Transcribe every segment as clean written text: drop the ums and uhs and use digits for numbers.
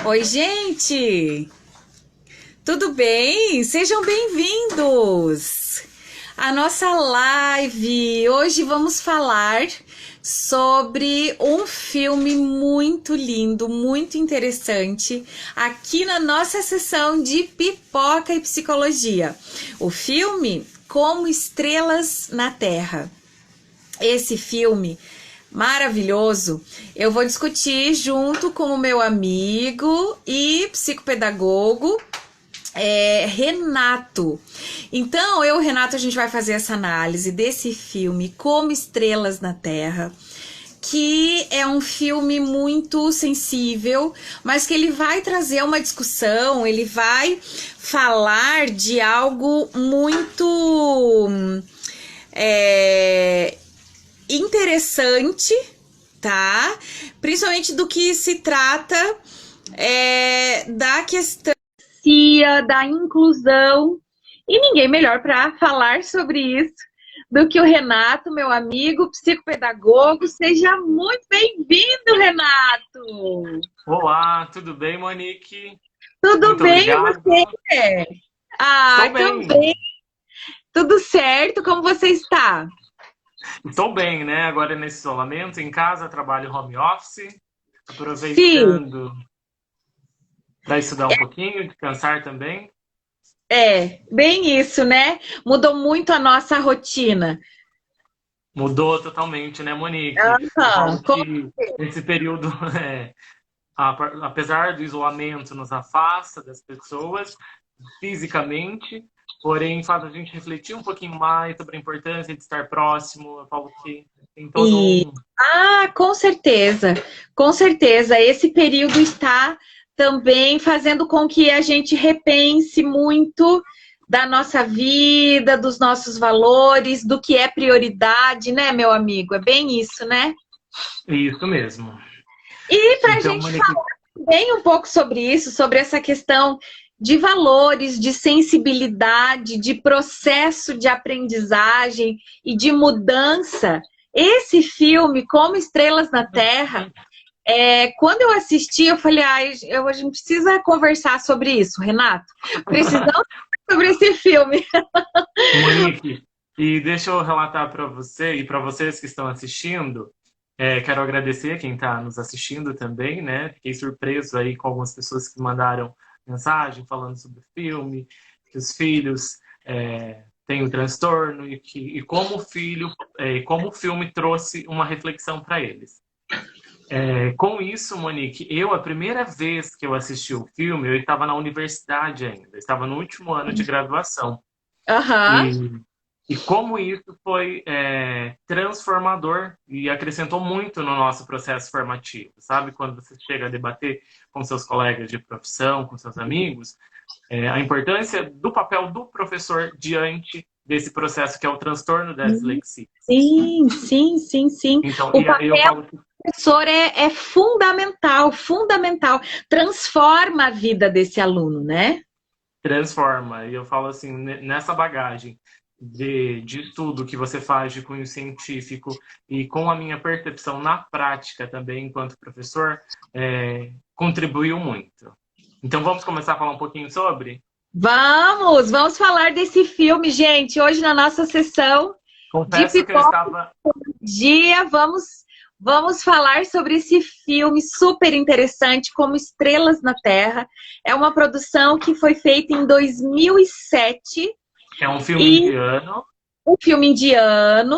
Oi, gente! Tudo bem? Sejam bem-vindos à nossa live. Hoje vamos falar sobre um filme muito lindo, muito interessante, aqui na nossa sessão de Pipoca e Psicologia. O filme Como Estrelas na Terra. Esse filme maravilhoso, eu vou discutir junto com o meu amigo e psicopedagogo, Renato. Então, eu e o Renato, a gente vai fazer essa análise desse filme Como Estrelas na Terra, que é um filme muito sensível, mas que ele vai trazer uma discussão, ele vai falar de algo muito interessante, tá? Principalmente do que se trata da questão da inclusão. E ninguém melhor para falar sobre isso do que o Renato, meu amigo psicopedagogo. Seja muito bem-vindo, Renato! Olá, tudo bem, Monique? Tudo Muito bem, e obrigado. você? Estou bem, Também. Tudo certo? Como você está? estou bem, né? Agora nesse isolamento, em casa, trabalho home office, Sim, aproveitando para estudar um pouquinho, descansar também. bem isso, né? Mudou muito a nossa rotina. Mudou totalmente, né, Monique? Eu Ah, falo que esse período, apesar do isolamento, nos afasta das pessoas fisicamente, porém faz a gente refletir um pouquinho mais sobre a importância de estar próximo. Eu falo que tem todo e um. com certeza, com certeza. Esse período está também fazendo com que a gente repense muito da nossa vida, dos nossos valores, do que é prioridade, né, meu amigo? É bem isso, né? Isso mesmo. E para a Então, gente Monique, falar bem um pouco sobre isso, sobre essa questão de valores, de sensibilidade, de processo de aprendizagem e de mudança, esse filme, Como Estrelas na Terra, quando eu assisti, eu falei, a gente precisa conversar sobre isso, Renato. Precisamos sobre esse filme. Monique, e deixa eu relatar para você e para vocês que estão assistindo. Quero agradecer quem está nos assistindo também, né? Fiquei surpreso aí com algumas pessoas que mandaram mensagem falando sobre o filme, que os filhos têm o transtorno e como como o filme trouxe uma reflexão para eles. Com isso, Monique, a primeira vez que eu assisti o filme, eu estava na universidade ainda, eu estava no último ano de graduação. Aham. E, e como isso foi transformador e acrescentou muito no nosso processo formativo, sabe? Quando você chega a debater com seus colegas de profissão, com seus amigos, a importância do papel do professor diante desse processo que é o transtorno da dislexia. Sim, sim, sim, sim. Então, O e aí eu papel falo que professor é fundamental, fundamental. Transforma a vida desse aluno, né? transforma. E eu falo assim, nessa bagagem de estudo que você faz de cunho científico e com a minha percepção na prática também, enquanto professor, contribuiu muito. Então vamos começar a falar um pouquinho sobre? Vamos falar desse filme, gente. Hoje na nossa sessão de Confesso que eu Pipoca estava. Dia, vamos falar sobre esse filme super interessante, Como Estrelas na Terra. É uma produção que foi feita em 2007 É um filme e indiano. um filme indiano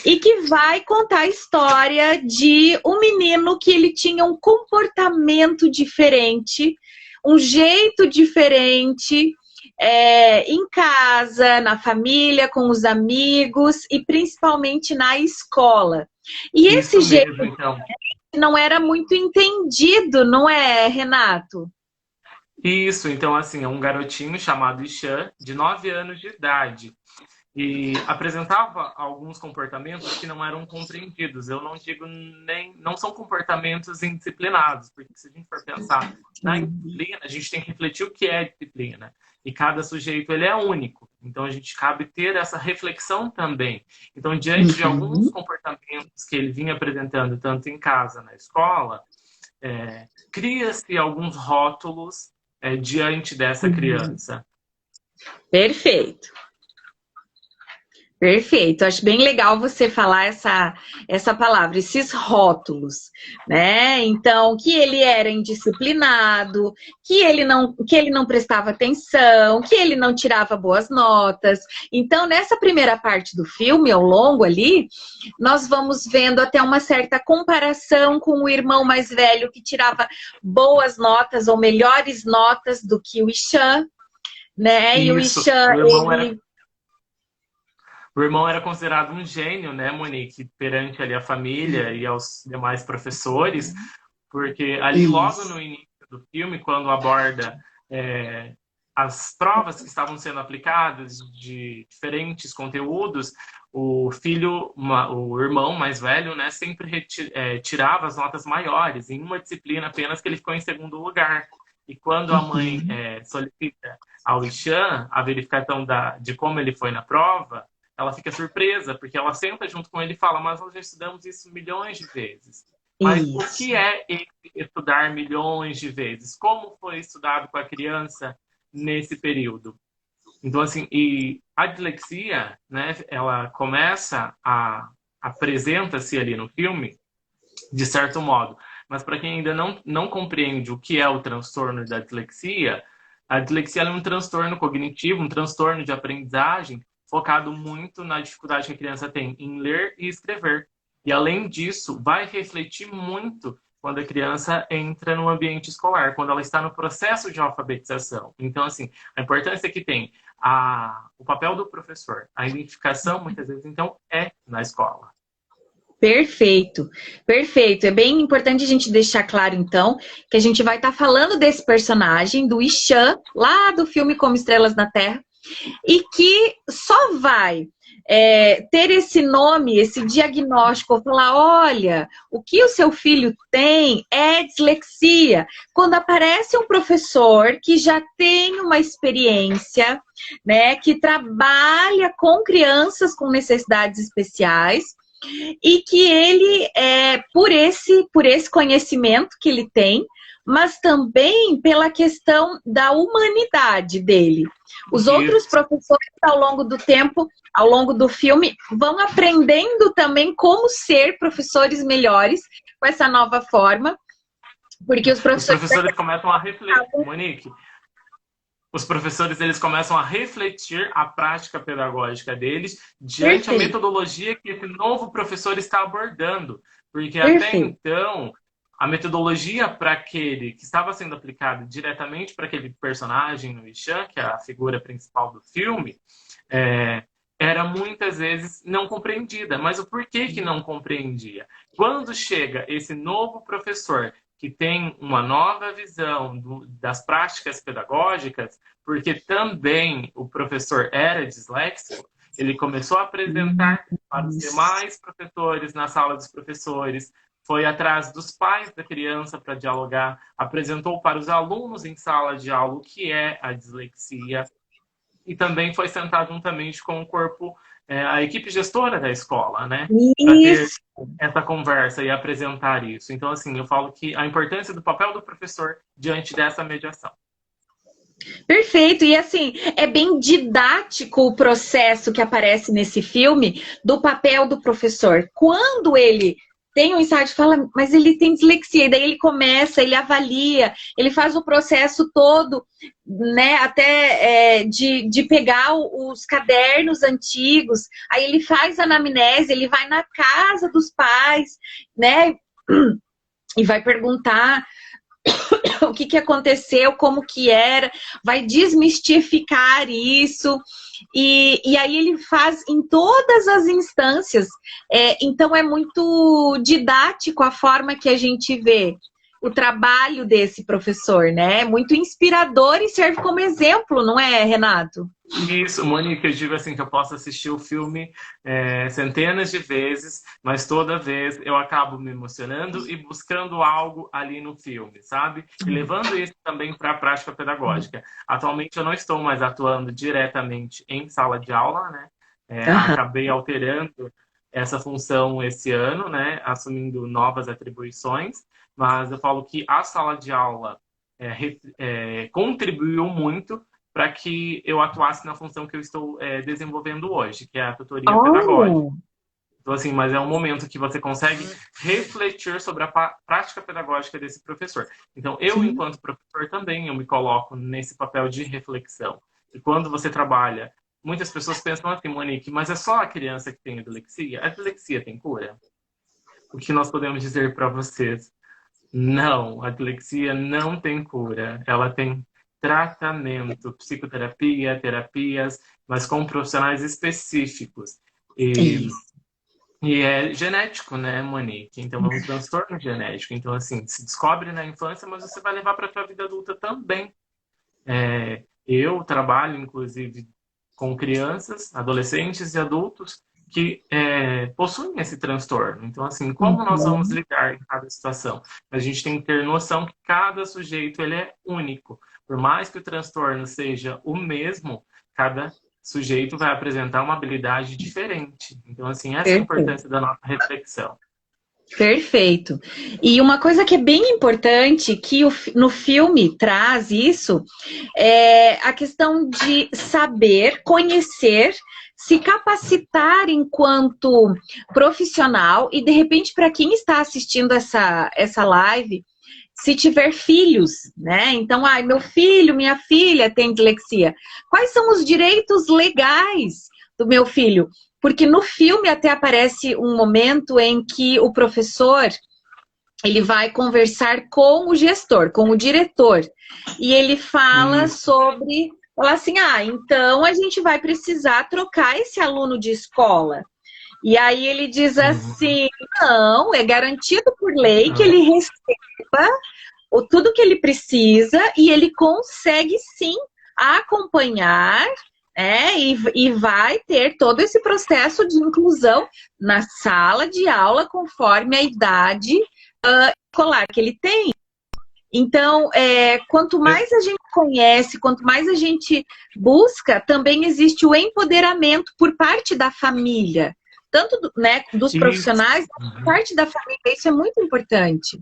e que vai contar a história de um menino que ele tinha um comportamento diferente, um jeito diferente, em casa, na família, com os amigos e principalmente na escola. E esse Isso jeito mesmo, então. não era muito entendido, não é, Renato? Isso, então, assim, é um garotinho chamado Ishan, de 9 anos de idade. E apresentava alguns comportamentos que não eram compreendidos. Eu não digo nem, não são comportamentos indisciplinados, porque se a gente for pensar na disciplina, a gente tem que refletir o que é disciplina. E cada sujeito ele é único. Então a gente cabe ter essa reflexão também. Então, diante de alguns Uhum. comportamentos que ele vinha apresentando tanto em casa, na escola, cria-se alguns rótulos diante dessa criança. Perfeito. Perfeito, acho bem legal você falar essa palavra, esses rótulos, né? Então, que ele era indisciplinado, que ele não prestava atenção, que ele não tirava boas notas. Então, nessa primeira parte do filme, ao longo ali, nós vamos vendo até uma certa comparação com o irmão mais velho que tirava boas notas ou melhores notas do que o Ishan, né? Isso, e o Ishan, o irmão era considerado um gênio, né, Monique, perante ali a família e aos demais professores, porque ali logo no início do filme, quando aborda as provas que estavam sendo aplicadas de diferentes conteúdos, o irmão mais velho, né, sempre tirava as notas maiores, em uma disciplina apenas que ele ficou em segundo lugar. E quando a mãe solicita ao Ishan a verificação de como ele foi na prova, ela fica surpresa, porque ela senta junto com ele e fala, mas nós já estudamos isso milhões de vezes. Mas o que é estudar milhões de vezes? Como foi estudado com a criança nesse período? Então, assim, e a dislexia, né, ela apresenta-se ali no filme, de certo modo. Mas para quem ainda não compreende o que é o transtorno da dislexia, a dislexia é um transtorno cognitivo, um transtorno de aprendizagem, focado muito na dificuldade que a criança tem em ler e escrever. E, além disso, vai refletir muito quando a criança entra no ambiente escolar, quando ela está no processo de alfabetização. Então, assim, a importância que tem o papel do professor, a identificação, muitas vezes, então, é na escola. Perfeito, perfeito. É bem importante a gente deixar claro, então, que a gente vai estar falando desse personagem, do Ishan, lá do filme Como Estrelas na Terra, e que só vai ter esse nome, esse diagnóstico, falar, olha, o que o seu filho tem é dislexia. Quando aparece um professor que já tem uma experiência, né, que trabalha com crianças com necessidades especiais, e que ele, por esse conhecimento que ele tem, mas também pela questão da humanidade dele. Os outros professores, ao longo do tempo, ao longo do filme, vão aprendendo também como ser professores melhores com essa nova forma, porque os professores começam a refletir, Monique. Os professores, eles começam a refletir a prática pedagógica deles diante da metodologia que esse novo professor está abordando. Porque até então, a metodologia para aquele que estava sendo aplicada diretamente para aquele personagem no Ishan, que é a figura principal do filme, era muitas vezes não compreendida. Mas o porquê que não compreendia? Quando chega esse novo professor que tem uma nova visão das práticas pedagógicas, porque também o professor era disléxico, ele começou a apresentar para os demais professores na sala dos professores, foi atrás dos pais da criança para dialogar, apresentou para os alunos em sala de aula o que é a dislexia, e também foi sentado juntamente com o corpo, a equipe gestora da escola, né? Para ter essa conversa e apresentar isso. Então, assim, eu falo que a importância do papel do professor diante dessa mediação. Perfeito, e assim, é bem didático o processo que aparece nesse filme do papel do professor. Quando ele tem um insight, fala, mas ele tem dislexia, e daí ele começa, ele avalia, ele faz o processo todo, né, até de pegar os cadernos antigos, aí ele faz a anamnese, ele vai na casa dos pais, né, e vai perguntar o que aconteceu, como que era, vai desmistificar isso, e aí ele faz em todas as instâncias, então é muito didático a forma que a gente vê o trabalho desse professor, né? Muito inspirador e serve como exemplo, não é, Renato? Isso, Monique, eu digo assim que eu posso assistir o filme centenas de vezes, mas toda vez eu acabo me emocionando e buscando algo ali no filme, sabe? E levando isso também para a prática pedagógica. Atualmente eu não estou mais atuando diretamente em sala de aula, né? Acabei alterando essa função esse ano, né, assumindo novas atribuições, mas eu falo que a sala de aula contribuiu muito para que eu atuasse na função que eu estou desenvolvendo hoje, que é a tutoria pedagógica. Olha! Então, assim, mas é um momento que você consegue refletir sobre a prática pedagógica desse professor. Então, eu, Sim. enquanto professor, também eu me coloco nesse papel de reflexão. E quando você trabalha, muitas pessoas pensam assim, Monique, mas é só a criança que tem dislexia? A dislexia tem cura? O que nós podemos dizer para vocês? Não, a dislexia não tem cura. Ela tem tratamento, psicoterapia, terapias, mas com profissionais específicos. E Isso. e é genético, né, Monique? Então é um transtorno genético. Então, assim, se descobre na infância, mas você vai levar para a sua vida adulta também. Eu trabalho, inclusive, com crianças, adolescentes e adultos que possuem esse transtorno. Então, assim, como nós vamos Uhum. lidar em cada situação? A gente tem que ter noção que cada sujeito ele é único. Por mais que o transtorno seja o mesmo, cada sujeito vai apresentar uma habilidade diferente. Então, assim, essa é a Perfeito. importância da nossa reflexão. Perfeito. E uma coisa que é bem importante, que no filme traz isso, é a questão de saber, conhecer, se capacitar enquanto profissional e, de repente, para quem está assistindo essa live, se tiver filhos, né? Então, meu filho, minha filha tem dislexia. Quais são os direitos legais do meu filho? Porque no filme até aparece um momento em que o professor ele vai conversar com o gestor, com o diretor, e ele fala assim, então a gente vai precisar trocar esse aluno de escola. E aí ele diz assim, não, é garantido por lei que ele receba tudo que ele precisa e ele consegue sim acompanhar, e vai ter todo esse processo de inclusão na sala de aula conforme a idade escolar que ele tem. Então, quanto mais a gente conhece, quanto mais a gente busca, também existe o empoderamento por parte da família, tanto dos profissionais, por parte da família. Isso é muito importante.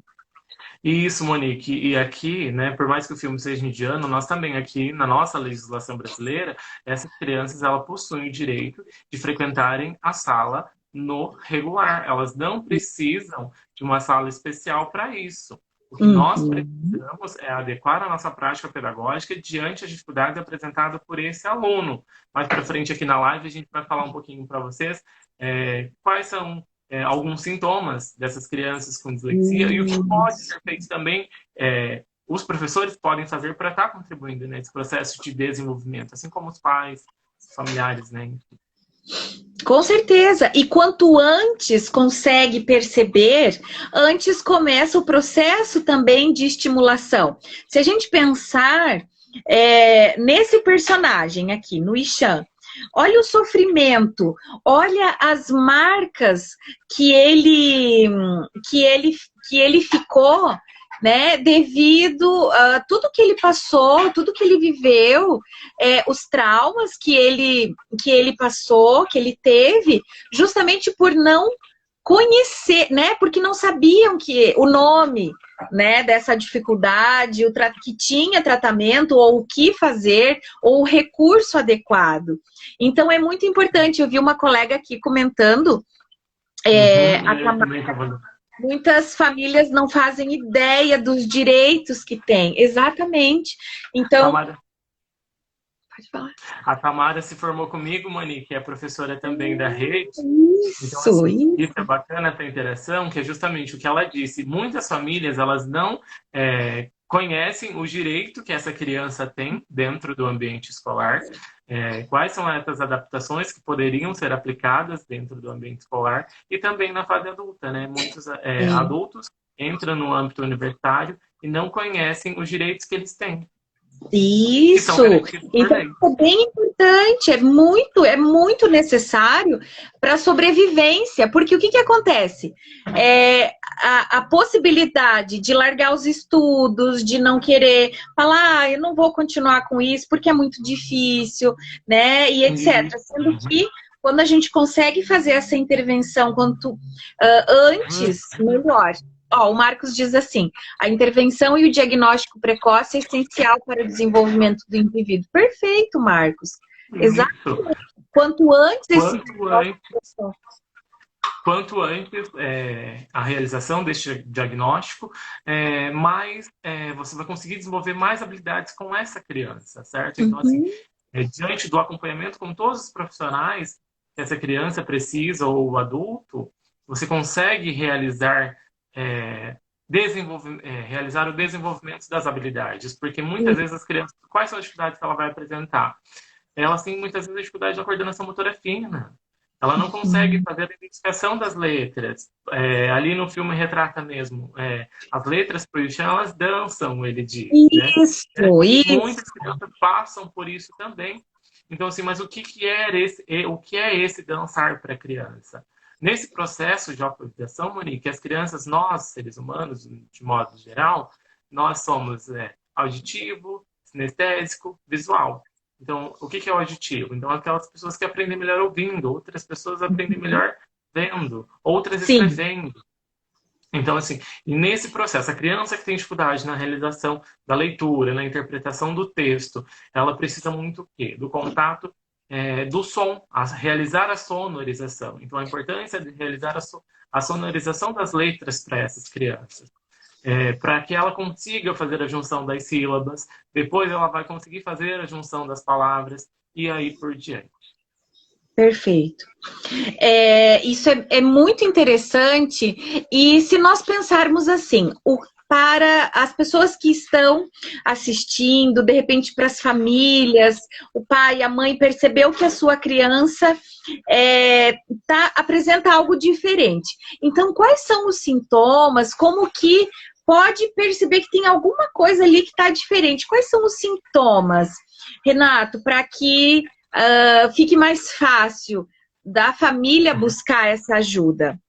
Isso, Monique. E aqui, né, por mais que o filme seja indiano, nós também aqui, na nossa legislação brasileira, essas crianças, elas possuem o direito de frequentarem a sala no regular. Elas não precisam de uma sala especial para isso. O que nós precisamos é adequar a nossa prática pedagógica diante das dificuldades apresentadas por esse aluno. Mais para frente aqui na live, a gente vai falar um pouquinho para vocês quais são alguns sintomas dessas crianças com dislexia e o que pode ser feito também, os professores podem fazer para estar contribuindo nesse processo de desenvolvimento, assim como os pais, os familiares, né? Com certeza. E quanto antes consegue perceber, antes começa o processo também de estimulação. Se a gente pensar nesse personagem aqui, no Ishan, olha o sofrimento, olha as marcas que ele ficou, né, devido a tudo que ele passou, tudo que ele viveu, os traumas que ele passou, que ele teve, justamente por não conhecer, né, porque não sabiam que o nome, né, dessa dificuldade, que tinha tratamento, ou o que fazer, ou o recurso adequado. Então, é muito importante. Eu vi uma colega aqui comentando, muitas famílias não fazem ideia dos direitos que têm. Exatamente. Então, pode falar. A Tamara se formou comigo, Monique, que é professora também da rede. Isso, então, assim, isso é bacana, essa interação, que é justamente o que ela disse. Muitas famílias, elas não conhecem o direito que essa criança tem dentro do ambiente escolar, quais são essas adaptações que poderiam ser aplicadas dentro do ambiente escolar e também na fase adulta, né? Muitos adultos entram no âmbito universitário e não conhecem os direitos que eles têm. Isso, então é bem importante, é muito necessário para a sobrevivência, porque o que acontece? A possibilidade de largar os estudos, de não querer falar, eu não vou continuar com isso porque é muito difícil, né, e etc. Sendo que quando a gente consegue fazer essa intervenção quanto antes, melhor. Ó, o Marcos diz assim, a intervenção e o diagnóstico precoce é essencial para o desenvolvimento do indivíduo. Perfeito, Marcos. Exato. Quanto antes esse quanto antes a realização deste diagnóstico, mais você vai conseguir desenvolver mais habilidades com essa criança, certo? Então, assim, diante do acompanhamento com todos os profissionais que essa criança precisa ou o adulto, você consegue realizar realizar o desenvolvimento das habilidades, porque muitas vezes as crianças, quais são as dificuldades que ela vai apresentar? Elas têm muitas vezes a dificuldade da coordenação motora fina. Ela não consegue fazer a identificação das letras. Ali no filme retrata mesmo. As letras para o chão, elas dançam, ele diz. Isso, né? isso. Muitas crianças passam por isso também. Então, assim, mas o que é esse dançar para a criança? Nesse processo de alfabetização, Monique, as crianças, nós, seres humanos, de modo geral, nós somos auditivo, sinestésico, visual. Então, o que é o auditivo? Então, aquelas pessoas que aprendem melhor ouvindo, outras pessoas aprendem melhor vendo, outras escrevendo. Então, assim, e nesse processo, a criança que tem dificuldade na realização da leitura, na interpretação do texto, ela precisa muito o quê? Do contato do som, realizar a sonorização. Então, a importância de realizar a sonorização das letras para essas crianças. Para que ela consiga fazer a junção das sílabas, depois ela vai conseguir fazer a junção das palavras, e aí por diante. Perfeito. Isso é muito interessante, e se nós pensarmos assim, para as pessoas que estão assistindo, de repente para as famílias, o pai, a mãe percebeu que a sua criança apresenta algo diferente. Então, quais são os sintomas? Como que pode perceber que tem alguma coisa ali que está diferente? Quais são os sintomas, Renato, para que fique mais fácil da família buscar essa ajuda?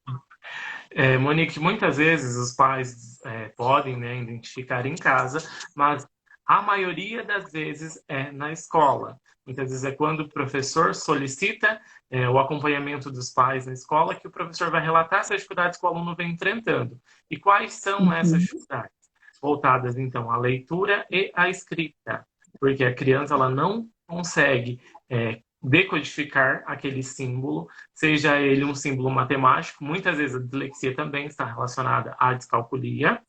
Monique, muitas vezes os pais podem, né, identificar em casa, mas a maioria das vezes é na escola. Muitas vezes é quando o professor solicita o acompanhamento dos pais na escola que o professor vai relatar essas dificuldades que o aluno vem enfrentando. E quais são essas dificuldades? Voltadas, então, à leitura e à escrita. Porque a criança ela não consegue decodificar aquele símbolo, seja ele um símbolo matemático, muitas vezes a dislexia também está relacionada à descalculia.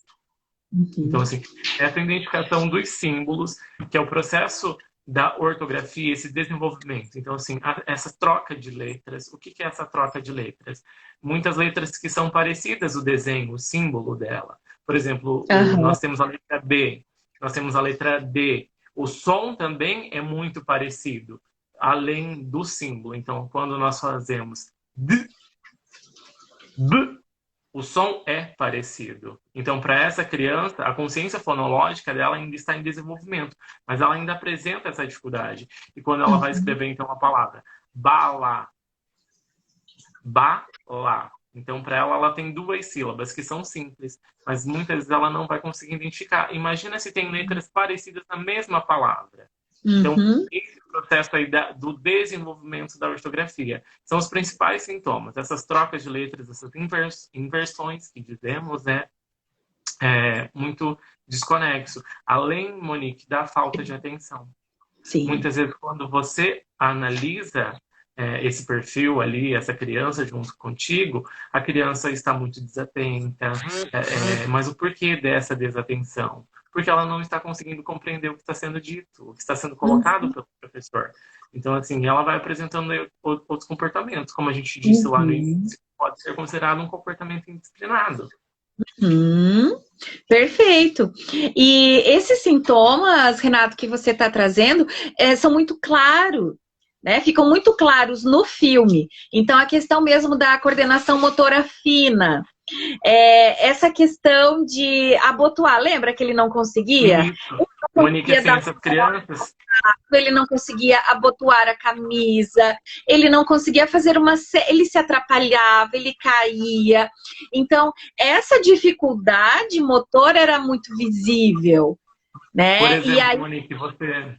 Então, assim, essa identificação dos símbolos, que é o processo da ortografia, esse desenvolvimento. Então, assim, essa troca de letras, o que é essa troca de letras? Muitas letras que são parecidas, o desenho, o símbolo dela. Por exemplo, nós temos a letra B, nós temos a letra D. O som também é muito parecido, além do símbolo. Então, quando nós fazemos D, B, o som é parecido. Então, para essa criança, a consciência fonológica dela ainda está em desenvolvimento, mas ela ainda apresenta essa dificuldade. E quando ela vai escrever, então, a palavra bala, bala. Então, para ela tem duas sílabas que são simples, mas muitas vezes ela não vai conseguir identificar. Imagina se tem letras parecidas na mesma palavra. Então, esse processo aí do desenvolvimento da ortografia são os principais sintomas. Essas trocas de letras, essas inversões que dizemos, muito desconexo. Além, Monique, da falta de atenção. Sim. Muitas vezes, quando você analisa esse perfil ali, essa criança junto contigo, a criança está muito desatenta. Mas o porquê dessa desatenção? Porque ela não está conseguindo compreender o que está sendo dito, o que está sendo colocado pelo professor. Então, assim, ela vai apresentando outros comportamentos, como a gente disse lá no início, pode ser considerado um comportamento indisciplinado. Perfeito. E esses sintomas, Renato, que você está trazendo, são muito claros, né? Ficam muito claros no filme. Então, a questão mesmo da coordenação motora fina, essa questão de abotoar, lembra que ele não conseguia? Isso. Monique, assim, essas crianças... Ele não conseguia abotoar a camisa, ele não conseguia fazer ele se atrapalhava, ele caía. Então, essa dificuldade motora era muito visível, né? Por exemplo, Monique, você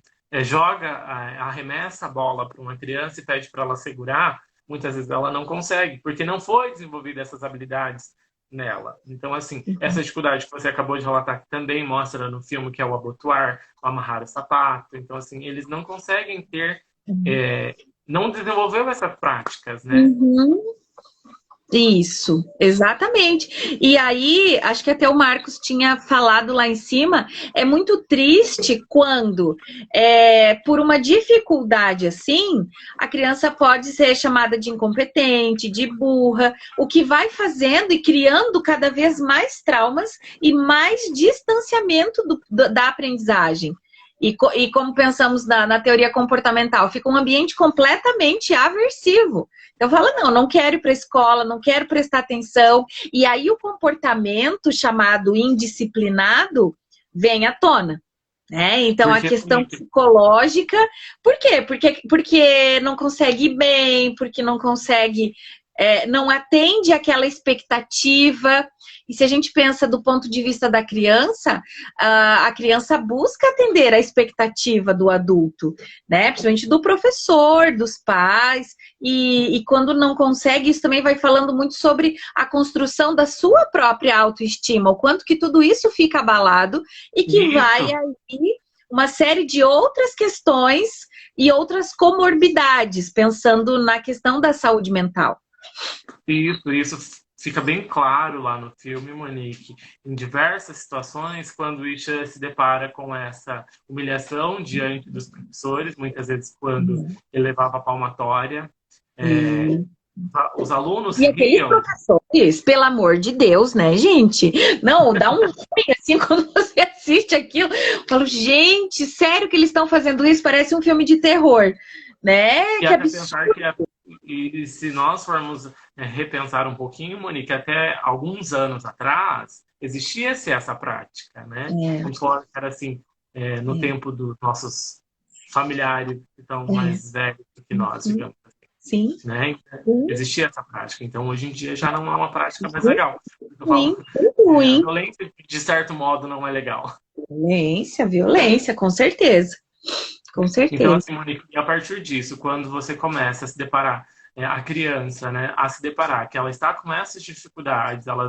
arremessa a bola para uma criança e pede para ela segurar, muitas vezes ela não consegue, porque não foi desenvolvida essas habilidades nela. Então, assim, essa dificuldade que você acabou de relatar, que também mostra no filme, que é o abotoar, o amarrar o sapato. Então, assim, eles não conseguem ter, não desenvolveu essas práticas, né? Uhum. Isso, exatamente. E aí, acho que até o Marcos tinha falado lá em cima, é muito triste quando, por uma dificuldade assim, a criança pode ser chamada de incompetente, de burra, o que vai fazendo e criando cada vez mais traumas e mais distanciamento da aprendizagem. E como pensamos na teoria comportamental, fica um ambiente completamente aversivo. Eu falo, não quero ir para a escola, não quero prestar atenção. E aí o comportamento chamado indisciplinado vem à tona. Né? Então, a questão psicológica, por quê? Porque não consegue ir bem, porque não consegue, não atende àquela expectativa. E se a gente pensa do ponto de vista da criança, a criança busca atender a expectativa do adulto, né? Principalmente do professor, dos pais, e quando não consegue, isso também vai falando muito sobre a construção da sua própria autoestima, o quanto que tudo isso fica abalado e que vai aí uma série de outras questões e outras comorbidades, pensando na questão da saúde mental. Isso fica bem claro lá no filme, Monique, em diversas situações, quando o Isha se depara com essa humilhação diante dos professores, muitas vezes quando ele levava a palmatória. Os alunos e aqueles professores, pelo amor de Deus, né, gente? Não, dá um ruim assim quando você assiste aquilo. Eu falo, gente, sério que eles estão fazendo isso? Parece um filme de terror, né? E que absurdo. E se nós formos repensar um pouquinho, Monique, até alguns anos atrás, existia-se essa prática, né? Vamos falar que era assim, no tempo dos nossos familiares que estão mais velhos do que nós, digamos assim. Sim. Né? Existia essa prática. Então, hoje em dia, já não é uma prática mais legal. Eu falo, ruim. A violência, de certo modo, não é legal. Violência, com certeza. Com certeza. Então, assim, Monique, a partir disso, quando você começa a se deparar, a criança, né, a se deparar que ela está com essas dificuldades, ela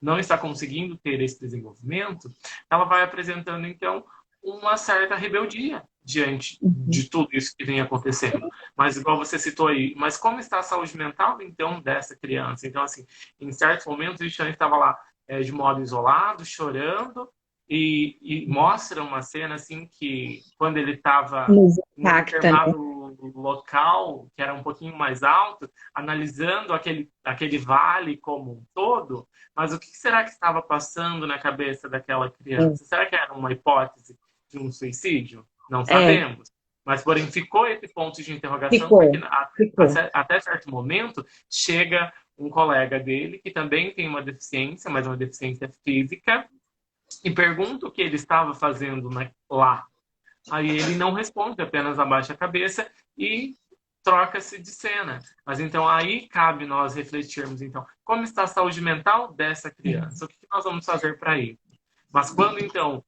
não está conseguindo ter esse desenvolvimento, ela vai apresentando, então, uma certa rebeldia diante de tudo isso que vem acontecendo. Mas, igual você citou aí, mas como está a saúde mental, então, dessa criança? Então, assim, em certos momentos, o Cristiano estava lá de modo isolado, chorando, e mostra uma cena, assim, que quando ele estava em um determinado local, que era um pouquinho mais alto, analisando aquele vale como um todo, mas o que será que estava passando na cabeça daquela criança? Será que era uma hipótese de um suicídio? Não sabemos. Mas, porém, ficou esse ponto de interrogação, porque até certo momento chega um colega dele que também tem uma deficiência, mas uma deficiência física, e pergunta o que ele estava fazendo lá. Aí ele não responde, apenas abaixa a cabeça e troca-se de cena. Mas então aí cabe nós refletirmos, então, como está a saúde mental dessa criança? O que nós vamos fazer para isso? Mas quando, então,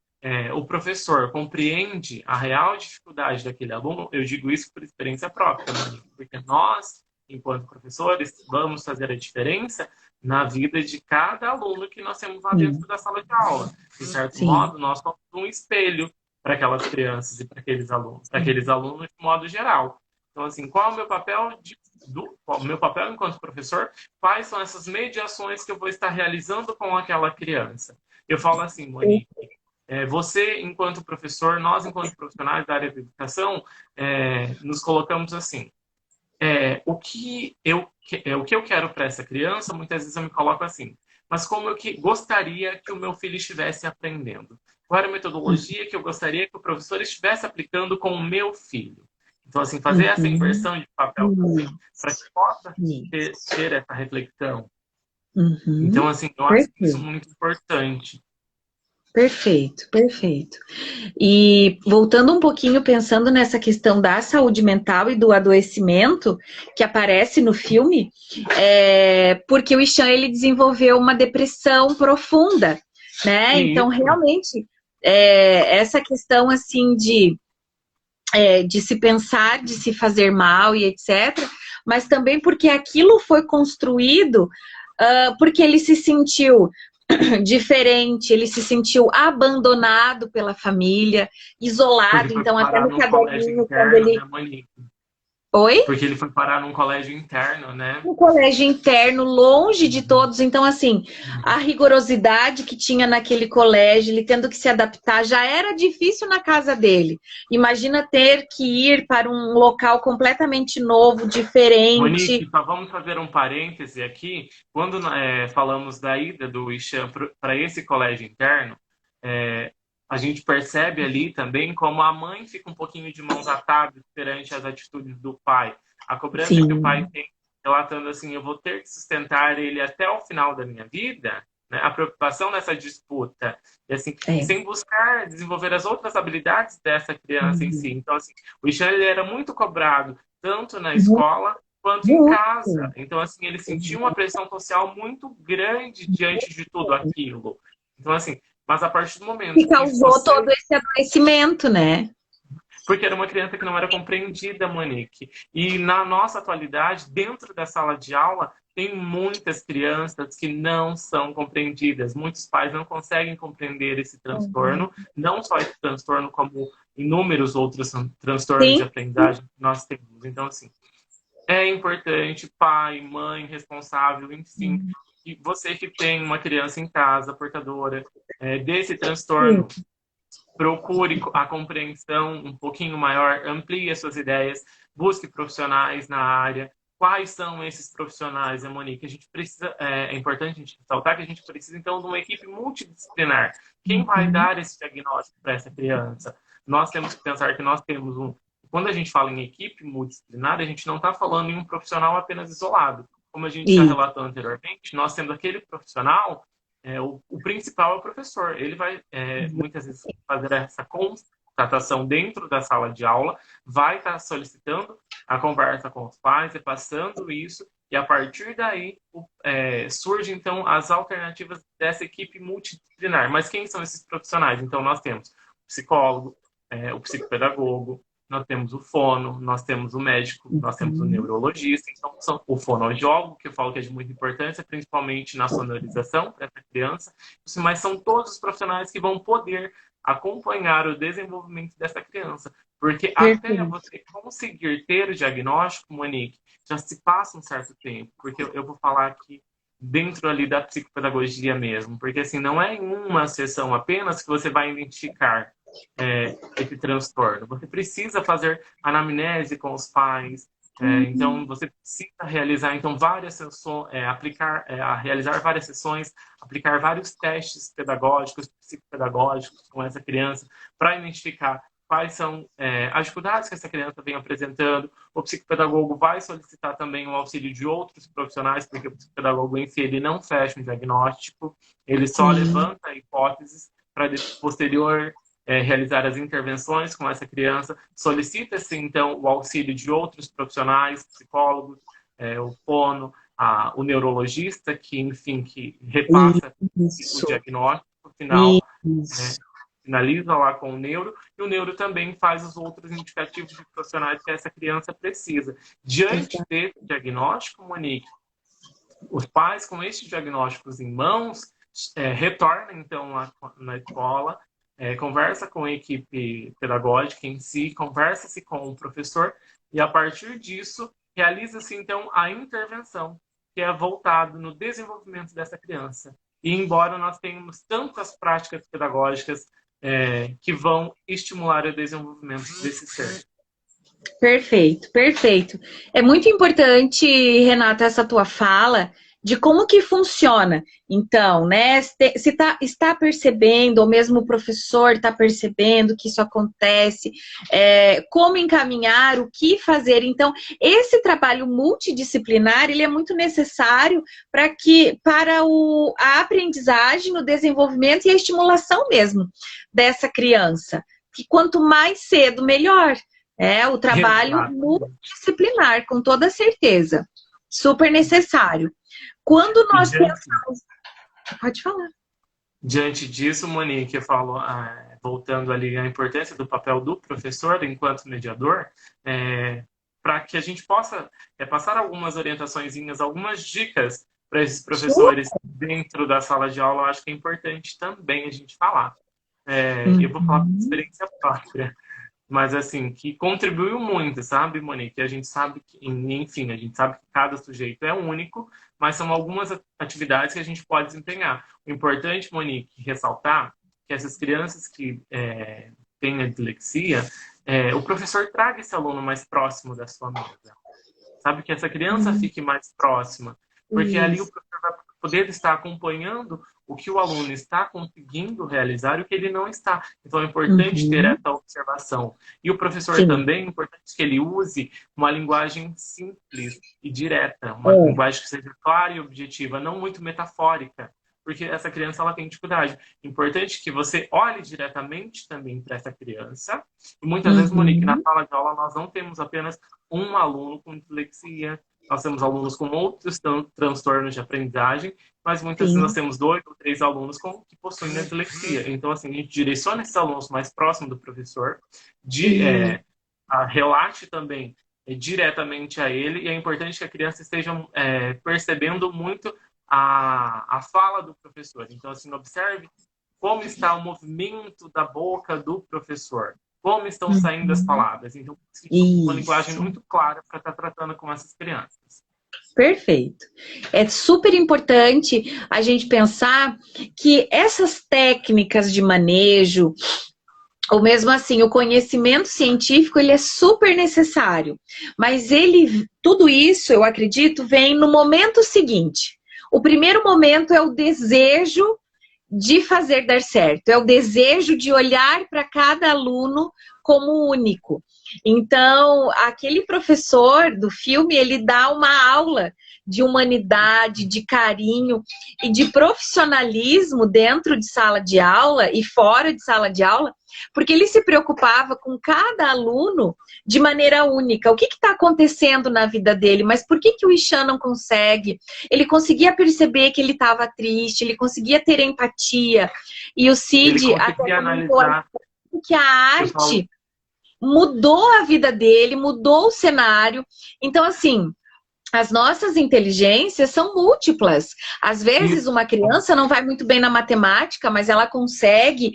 o professor compreende a real dificuldade daquele aluno, eu digo isso por experiência própria, né? Porque nós, enquanto professores, vamos fazer a diferença na vida de cada aluno que nós temos lá dentro da sala de aula. De certo modo, nós somos um espelho para aquelas crianças e para aqueles alunos de modo geral. Então, assim, qual é o meu papel o meu papel enquanto professor? Quais são essas mediações que eu vou estar realizando com aquela criança? Eu falo assim, Monique, você, enquanto professor, nós, enquanto profissionais da área da educação, nos colocamos assim, o que eu quero para essa criança, muitas vezes eu me coloco assim, mas como eu gostaria que o meu filho estivesse aprendendo? Qual era a metodologia que eu gostaria que o professor estivesse aplicando com o meu filho? Então, assim, fazer essa inversão de papel para que possa ter essa reflexão. Então, assim, eu acho isso muito importante. Perfeito, perfeito. E voltando um pouquinho, pensando nessa questão da saúde mental e do adoecimento que aparece no filme, porque o Ishan, ele desenvolveu uma depressão profunda, né? Então, realmente, essa questão, assim, de se pensar, de se fazer mal e etc., mas também porque aquilo foi construído porque ele se sentiu diferente, ele se sentiu abandonado pela família, Porque isolado, foi então até parar no num colégio caderninho, quando interno, ele... né, Monique? Oi? Porque ele foi parar num colégio interno, né? Um colégio interno, longe de todos. Então, assim, a rigorosidade que tinha naquele colégio, ele tendo que se adaptar, já era difícil na casa dele. Imagina ter que ir para um local completamente novo, diferente. Monique, só vamos fazer um parêntese aqui. Quando falamos da ida do Ixan para esse colégio interno, é, a gente percebe ali também como a mãe fica um pouquinho de mãos atadas perante as atitudes do pai. A cobrança que o pai Sim, tem, relatando assim, eu vou ter que sustentar ele até o final da minha vida, né? A preocupação nessa disputa, e, assim, e é. sem buscar desenvolver as outras habilidades dessa criança em si. Uhum. Então, assim, o Ixan ele era muito cobrado, tanto na Muito, escola, quanto em casa. muito. Então, assim, ele sentia uma pressão social muito grande diante de tudo aquilo. Então, assim, mas a partir do Que momento que causou todo você... esse adoecimento, né? Porque era uma criança que não era compreendida, Monique. E na nossa atualidade, dentro da sala de aula, tem muitas crianças que não são compreendidas. Muitos pais não conseguem compreender esse Uhum. transtorno, não só esse transtorno, como inúmeros outros transtornos de Sim, aprendizagem que nós temos. Então, assim, é importante, pai, mãe, responsável, enfim, que você que tem uma criança em casa portadora desse sim. transtorno, procure a compreensão um pouquinho maior, amplie as suas ideias, busque profissionais na área. Quais são esses profissionais, né, Monique? A gente precisa, é importante a gente ressaltar que a gente precisa, então, de uma equipe multidisciplinar. Quem vai Uhum. dar esse diagnóstico para essa criança? Nós temos que pensar que nós temos um... Quando a gente fala em equipe multidisciplinar, a gente não está falando em um profissional apenas isolado. Como a gente já E relatou anteriormente, nós temos aquele profissional o principal é o professor. Ele vai, muitas vezes, fazer essa constatação dentro da sala de aula, vai estar solicitando a conversa com os pais, repassando isso, e a partir daí surgem, então, as alternativas dessa equipe multidisciplinar. Mas quem são esses profissionais? Então, nós temos o psicólogo, o psicopedagogo, nós temos o fono, nós temos o médico, nós temos o uhum. neurologista, então são o fonoaudiólogo, que eu falo que é de muita importância, principalmente na sonorização para essa criança, mas são todos os profissionais que vão poder acompanhar o desenvolvimento dessa criança, porque até Perfeito. você conseguir ter o diagnóstico, Monique, já se passa um certo tempo, porque eu vou falar aqui dentro ali da psicopedagogia mesmo, porque assim, não é em uma sessão apenas que você vai identificar esse transtorno. Você precisa fazer anamnese com os pais, então você precisa realizar então várias sessões, realizar várias sessões, aplicar vários testes pedagógicos, psicopedagógicos com essa criança para identificar quais são as dificuldades que essa criança vem apresentando. O psicopedagogo vai solicitar também o auxílio de outros profissionais, porque o psicopedagogo em si ele não fecha um diagnóstico, ele só Sim. levanta hipóteses para posterior realizar as intervenções com essa criança. Solicita-se, então, o auxílio de outros profissionais, psicólogos, o fono, o neurologista, que, enfim, que repassa o Isso. diagnóstico final, Isso. finaliza lá com e o neuro também faz os outros indicativos de profissionais que essa criança precisa. Diante Exato. desse diagnóstico, Monique, os pais com esses diagnósticos em mãos retornam, então, na escola, conversa com a equipe pedagógica em si, conversa-se com o professor e, a partir disso, realiza-se, então, a intervenção, que é voltado no desenvolvimento dessa criança. E, embora nós tenhamos tantas práticas pedagógicas que vão estimular o desenvolvimento desse ser. Perfeito, perfeito. É muito importante, Renata, essa tua fala de como que funciona. Então, né, se está percebendo, ou mesmo o professor está percebendo que isso acontece, como encaminhar, o que fazer. Então, esse trabalho multidisciplinar, ele é muito necessário para a aprendizagem, o desenvolvimento e a estimulação mesmo dessa criança. Que quanto mais cedo, melhor. É o trabalho Exatamente. multidisciplinar, com toda certeza. Super necessário. Quando E nós pensamos... Pode falar. diante disso, Monique, eu falo, voltando ali à importância do papel do professor enquanto mediador, para que a gente possa passar algumas orientaçõezinhas, algumas dicas para esses professores dentro da sala de aula, eu acho que é importante também a gente falar. Eu vou falar por experiência própria, mas assim, que contribuiu muito, sabe, Monique? A gente sabe que, enfim, a gente sabe que cada sujeito é único, mas são algumas atividades que a gente pode desempenhar. O importante, Monique, ressaltar que essas crianças que têm a dislexia, o professor traga esse aluno mais próximo da sua mesa. Sabe, que essa criança fique mais próxima, porque ali o professor vai poder estar acompanhando o que o aluno está conseguindo realizar e o que ele não está. Então é importante ter essa observação. E o professor também, é importante que ele use uma linguagem simples e direta, uma linguagem que seja clara e objetiva, não muito metafórica, porque essa criança ela tem dificuldade. Importante que você olhe diretamente também para essa criança. E muitas vezes, Monique, na sala de aula nós não temos apenas um aluno com dislexia, nós temos alunos com outros transtornos de aprendizagem, mas muitas vezes nós temos 2 ou 3 alunos que possuem a dislexia. Então, assim, a gente direciona esses alunos mais próximos do professor, relate também diretamente a ele, e é importante que a criança esteja percebendo muito a fala do professor. Então, assim, observe como está o movimento da boca do professor, como estão saindo as palavras. Então, uma linguagem muito clara para estar tratando com essas crianças. Perfeito. É super importante a gente pensar que essas técnicas de manejo, ou mesmo assim, o conhecimento científico, ele é super necessário. Mas tudo isso, eu acredito, vem no momento seguinte. O primeiro momento é o desejo de fazer dar certo, é o desejo de olhar para cada aluno como único. Então, aquele professor do filme, ele dá uma aula de humanidade, de carinho e de profissionalismo dentro de sala de aula e fora de sala de aula, porque ele se preocupava com cada aluno de maneira única. O que está acontecendo na vida dele? Mas por que o Ishan não consegue? Ele conseguia perceber que ele estava triste, ele conseguia ter empatia. E o Cid até analisar que a arte mudou a vida dele, mudou o cenário. Então, assim, as nossas inteligências são múltiplas. Às vezes, uma criança não vai muito bem na matemática, mas ela consegue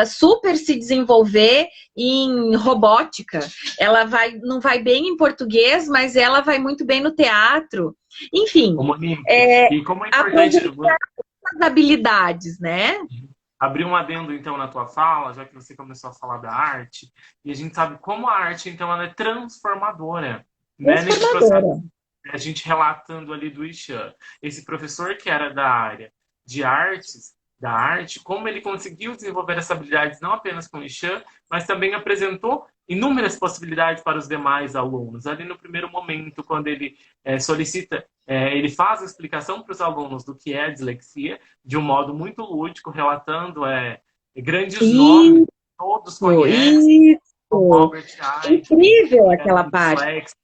super se desenvolver em robótica. Ela não vai bem em português, mas ela vai muito bem no teatro. Enfim, e como é importante as habilidades, né? Abrir um adendo, então, na tua fala, já que você começou a falar da arte, e a gente sabe como a arte, então, ela é transformadora. Né? Nesse processo, a gente relatando ali do Ishan, esse professor que era da área de artes, da arte, como ele conseguiu desenvolver essas habilidades não apenas com o Ishan, mas também apresentou inúmeras possibilidades para os demais alunos. Ali no primeiro momento, quando ele solicita, ele faz a explicação para os alunos do que é a dislexia, de um modo muito lúdico, relatando grandes nomes, todos conhecem, como Albert Einstein, incrível aquela parte.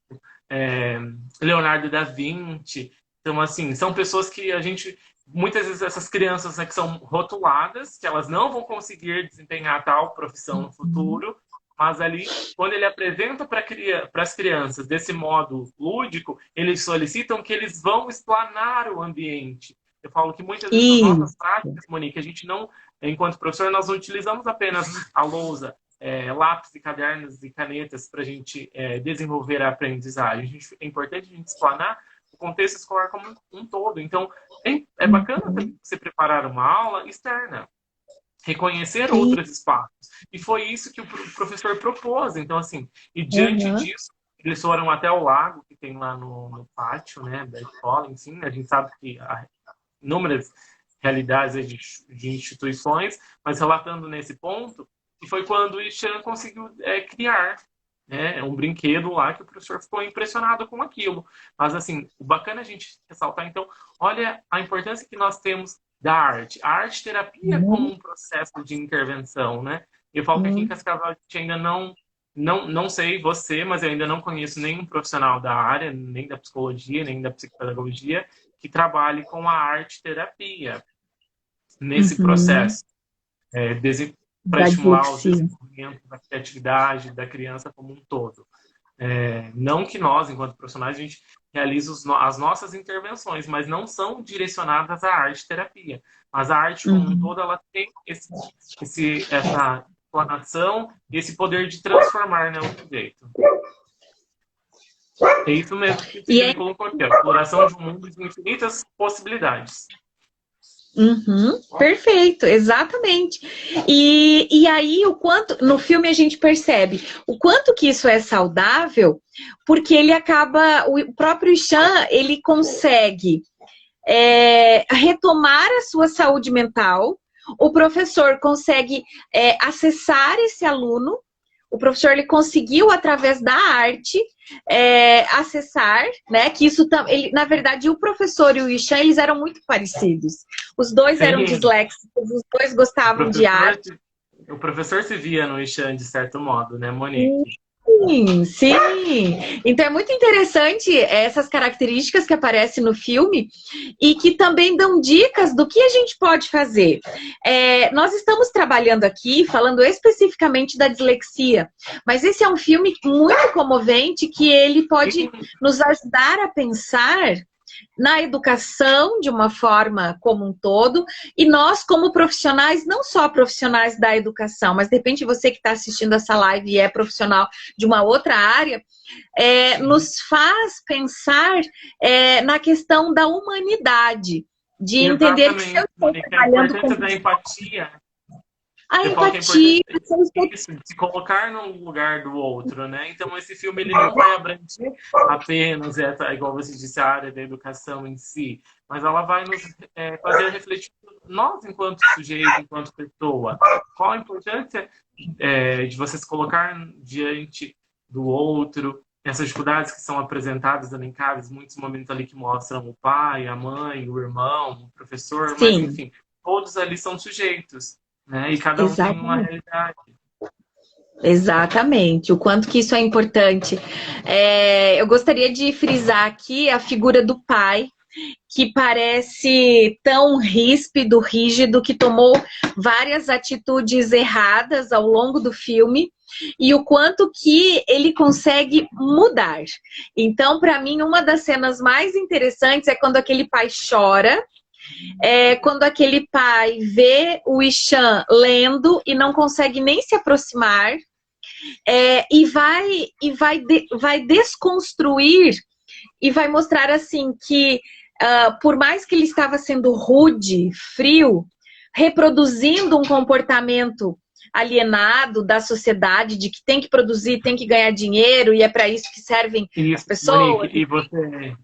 Leonardo da Vinci. Então, assim, são pessoas que a gente... Muitas vezes essas crianças, né, que são rotuladas, que elas não vão conseguir desempenhar tal profissão no futuro, mas ali, quando ele apresenta para as crianças desse modo lúdico, eles solicitam que eles vão explanar o ambiente. Eu falo que muitas vezes nas nossas práticas, Monique, a gente não, enquanto professor, nós não utilizamos apenas a lousa, lápis e cadernos e canetas para a gente desenvolver a aprendizagem. É importante a gente explanar o contexto escolar como um todo. Então, é bacana você preparar uma aula externa, reconhecer outros espaços. E foi isso que o professor propôs. Então, assim, e diante disso, eles foram até o lago que tem lá no pátio, né, da escola, enfim. A gente sabe que há inúmeras realidades de instituições, mas relatando nesse ponto, e foi quando o Ishan conseguiu criar um brinquedo lá que o professor ficou impressionado com aquilo. Mas, assim, o bacana é a gente ressaltar, então, olha a importância que nós temos da arte. A arte-terapia como um processo de intervenção, né? Eu falo que aqui em Cascavel a gente ainda não sei você, mas eu ainda não conheço nenhum profissional da área, nem da psicologia, nem da psicopedagogia, que trabalhe com a arte-terapia nesse processo. Para estimular o desenvolvimento da criatividade da criança como um todo. Não que nós, enquanto profissionais, a gente realize as nossas intervenções, mas não são direcionadas à arte-terapia. Mas a arte como um Uhum. todo, ela tem essa explanação e esse poder de transformar, né, o sujeito. É isso mesmo que o E filme colocou aqui, a exploração de um mundo de infinitas possibilidades. Uhum, perfeito, exatamente. E aí, o quanto, no filme a gente percebe o quanto que isso é saudável, porque ele acaba, o próprio Chan, ele consegue retomar a sua saúde mental, o professor consegue acessar esse aluno, o professor ele conseguiu, através da arte, acessar, né? Que isso ele, na verdade, o professor e o Ishan, eles eram muito parecidos. Os dois eram Sim, disléxicos, os dois o gostavam de professor, arte. o professor se via no Ishan de certo modo, né, Monique? Sim, sim. Então é muito interessante essas características que aparecem no filme e que também dão dicas do que a gente pode fazer. Nós estamos trabalhando aqui, falando especificamente da dislexia, mas esse é um filme muito comovente que ele pode Sim, nos ajudar a pensar na educação de uma forma como um todo, e nós como profissionais, não só profissionais da educação, mas de repente você que está assistindo essa live e é profissional de uma outra área, nos faz pensar na questão da humanidade, de entender que se eu exatamente, estou Monique. A trabalhando com importância da empatia. a Você falou que é importante empatia, se eu estou... isso, de se colocar no lugar do outro, né? Então, esse filme ele não vai abranger apenas, igual você disse, a área da educação em si, mas ela vai nos fazer refletir, nós, enquanto sujeito, enquanto pessoa, qual a importância de você se colocar diante do outro, essas dificuldades que são apresentadas, elencadas, muitos momentos ali que mostram o pai, a mãe, o irmão, o professor, mas, Sim, enfim, todos ali são sujeitos, né? E cada um tem uma exatamente. realidade. Exatamente, o quanto que isso é importante. Eu gostaria de frisar aqui a figura do pai, que parece tão ríspido, rígido, que tomou várias atitudes erradas ao longo do filme, e o quanto que ele consegue mudar. Então, para mim, uma das cenas mais interessantes é quando aquele pai chora, quando aquele pai vê o Ishan lendo e não consegue nem se aproximar, vai desconstruir e vai mostrar assim que por mais que ele estava sendo rude, frio, reproduzindo um comportamento alienado da sociedade, de que tem que produzir, tem que ganhar dinheiro e é para isso que servem as Isso, Monique, pessoas.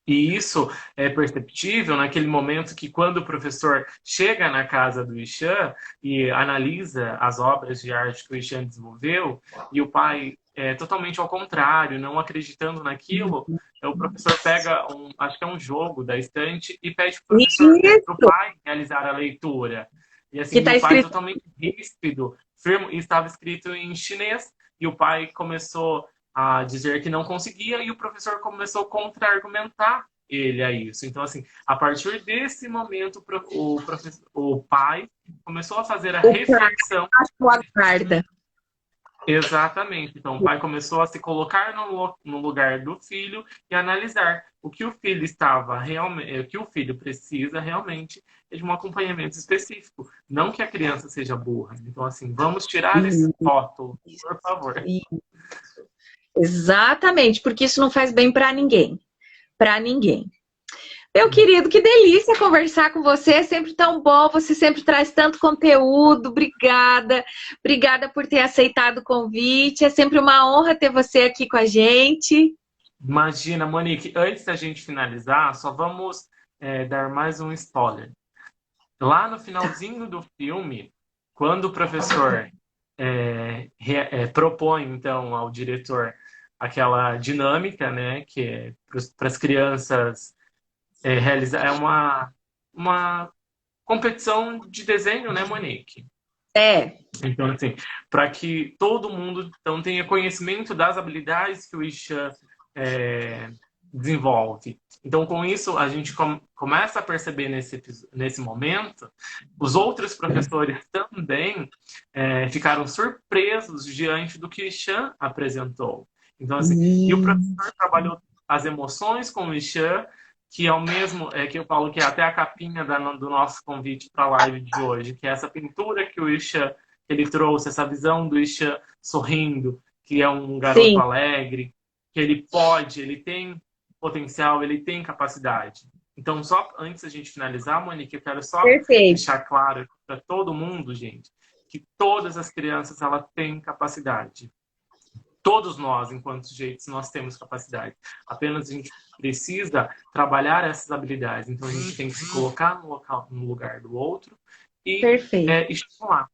e isso é perceptível naquele momento que, quando o professor chega na casa do Ishan e analisa as obras de arte que o Ishan desenvolveu, e o pai é totalmente ao contrário, não acreditando naquilo, o professor pega acho que é um jogo da estante e pede para o Isso, pai realizar a leitura. E que assim, e está o pai escrito. totalmente ríspido, firme, e estava escrito em chinês, e o pai começou a dizer que não conseguia, e o professor começou a contra-argumentar ele a isso. Então, assim, a partir desse momento, o pai começou a fazer a O pai reflexão. achou a guarda. Exatamente. Então, o pai começou a se colocar no lugar do filho e analisar o que o filho estava realmente, o que o filho precisa realmente é de um acompanhamento específico, não que a criança seja burra. Então, assim, vamos tirar esse rótulo, por favor. Exatamente, porque isso não faz bem para ninguém. Para ninguém. Meu querido, que delícia conversar com você, é sempre tão bom, você sempre traz tanto conteúdo, obrigada, obrigada por ter aceitado o convite, é sempre uma honra ter você aqui com a gente. Imagina, Monique, antes da gente finalizar, só vamos dar mais um spoiler. Lá no finalzinho do filme, quando o professor propõe, então, ao diretor aquela dinâmica, né, que é para as crianças realizar, uma competição de desenho, né, Monique? É, Então, assim, para que todo mundo então, tenha conhecimento das habilidades que o Isha desenvolve. Então, com isso, a gente começa a perceber nesse momento, os outros professores também ficaram surpresos diante do que Isha apresentou. Então, assim, e o professor trabalhou as emoções com o Ixã, que é o mesmo, que eu falo que é até a capinha do nosso convite para a live de hoje, que é essa pintura que o Ixã, ele trouxe, essa visão do Ixã sorrindo, que é um garoto Sim. alegre, que ele pode, ele tem potencial, ele tem capacidade. Então, só antes da gente finalizar, Monique, eu quero só Perfeito. deixar claro para todo mundo, gente, que todas as crianças elas têm capacidade. Todos nós, enquanto sujeitos, nós temos capacidade. Apenas a gente precisa trabalhar essas habilidades. Então, a gente tem que se colocar no lugar do outro e estimular.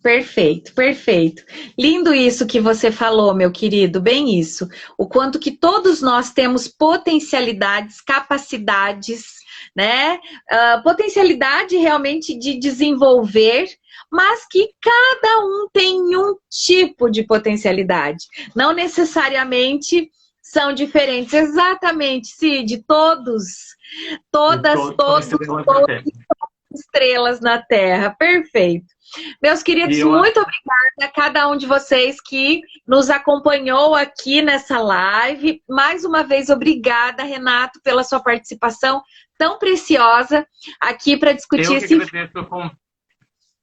Perfeito, perfeito. Lindo isso que você falou, meu querido, bem isso. O quanto que todos nós temos potencialidades, capacidades, né? Potencialidade realmente de desenvolver, mas que cada um tem um tipo de potencialidade. Não necessariamente são diferentes. Exatamente, Cid, todos estrelas na Terra. Perfeito. Meus queridos, muito obrigada a cada um de vocês que nos acompanhou aqui nessa live. Mais uma vez, obrigada, Renato, pela sua participação tão preciosa aqui para discutir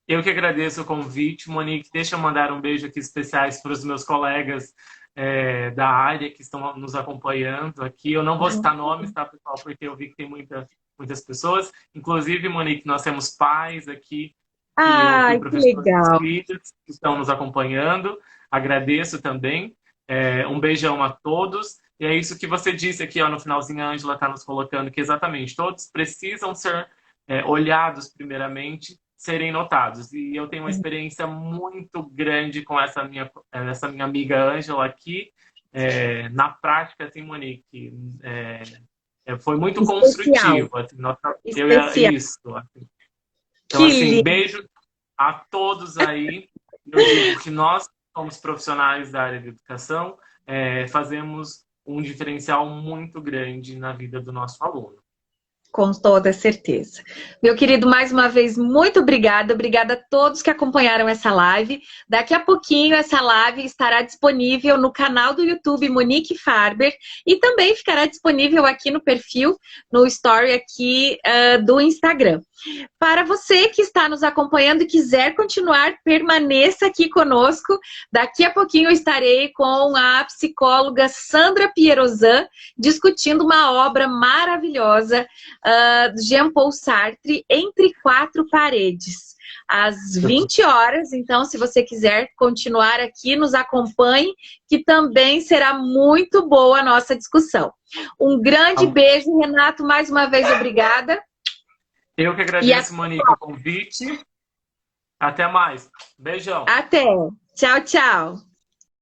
Eu que agradeço o convite, Monique. Deixa eu mandar um beijo aqui especiais para os meus colegas da área que estão nos acompanhando aqui. Eu não vou citar nomes, tá, pessoal? Porque eu vi que tem muitas pessoas. Inclusive, Monique, nós temos pais aqui. Ah, que legal. Que estão nos acompanhando. Agradeço também. Um beijão a todos. E é isso que você disse aqui, ó, no finalzinho, a Ângela está nos colocando, que exatamente todos precisam ser olhados primeiramente, serem notados. E eu tenho uma experiência muito grande com essa minha amiga Ângela aqui, na prática, assim, Monique. Foi muito construtivo. Assim, isso. Assim. Então, assim, beijo a todos aí. Eu digo que nós, somos profissionais da área de educação, fazemos um diferencial muito grande na vida do nosso aluno. Com toda certeza. Meu querido, mais uma vez, muito obrigada. Obrigada a todos que acompanharam essa live. Daqui a pouquinho, essa live estará disponível no canal do YouTube Monique Farber e também ficará disponível aqui no perfil, no story aqui do Instagram. Para você que está nos acompanhando e quiser continuar, permaneça aqui conosco. Daqui a pouquinho eu estarei com a psicóloga Sandra Pierozan discutindo uma obra maravilhosa Jean-Paul Sartre, Entre Quatro Paredes, às 20 horas. Então, se você quiser continuar aqui, nos acompanhe, que também será muito boa a nossa discussão. Um grande beijo, Renato, mais uma vez, obrigada. Eu que agradeço, Monique, o convite. Até mais. Beijão. Até. Tchau, tchau.